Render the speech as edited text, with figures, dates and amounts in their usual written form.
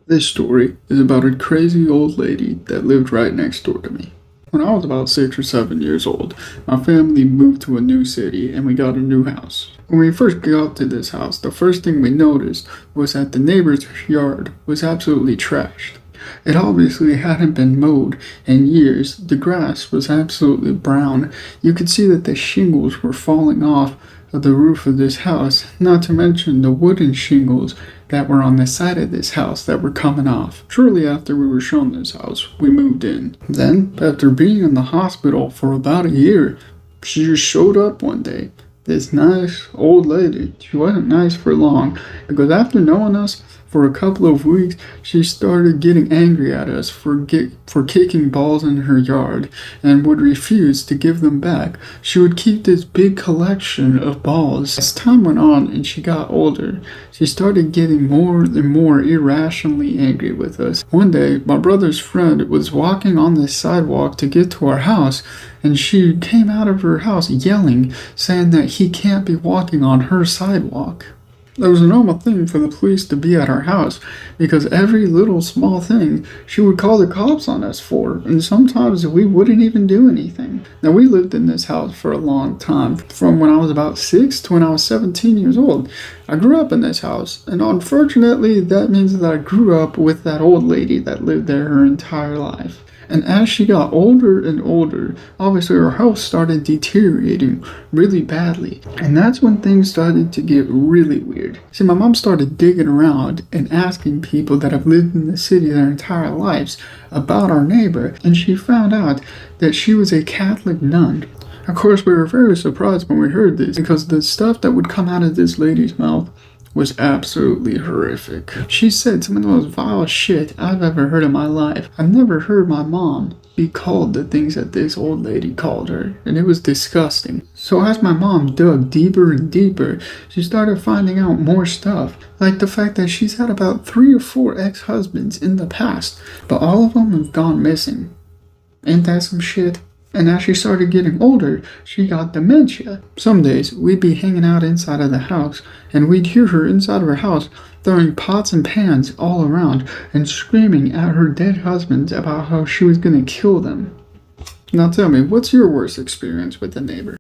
This story is about a crazy old lady that lived right next door to me. When I was about 6 or 7 years old, my family moved to a new city and we got a new house. When we first got to this house, the first thing we noticed was that the neighbor's yard was absolutely trashed. It obviously hadn't been mowed in years. The grass was absolutely brown. You could see that the shingles were falling off of the roof of this house, not to mention the wooden shingles that were on the side of this house that were coming off. Shortly after we were shown this house, we moved in. Then, after being in the hospital for about a year, she just showed up one day. This nice old lady. She wasn't nice for long, because after knowing us for a couple of weeks, she started getting angry at us for kicking balls in her yard and would refuse to give them back. She would keep this big collection of balls. As time went on and she got older, she started getting more and more irrationally angry with us. One day, my brother's friend was walking on the sidewalk to get to our house, and she came out of her house yelling, saying that he can't be walking on her sidewalk. That was a normal thing for the police to be at our house, because every little small thing she would call the cops on us for, and sometimes we wouldn't even do anything. Now, we lived in this house for a long time, from when I was about 6 to when I was 17 years old. I grew up in this house, and unfortunately that means that I grew up with that old lady that lived there her entire life. And as she got older and older, obviously her health started deteriorating really badly. And that's when things started to get really weird. See, my mom started digging around and asking people that have lived in the city their entire lives about our neighbor, and she found out that she was a Catholic nun. Of course, we were very surprised when we heard this, because the stuff that would come out of this lady's mouth was absolutely horrific. She said some of the most vile shit I've ever heard in my life. I've never heard my mom be called the things that this old lady called her, and it was disgusting. So as my mom dug deeper and deeper, she started finding out more stuff, like the fact that she's had about 3 or 4 ex-husbands in the past, but all of them have gone missing. Ain't that some shit? And as she started getting older, she got dementia. Some days, we'd be hanging out inside of the house, and we'd hear her inside of her house throwing pots and pans all around and screaming at her dead husbands about how she was gonna kill them. Now tell me, what's your worst experience with a neighbor?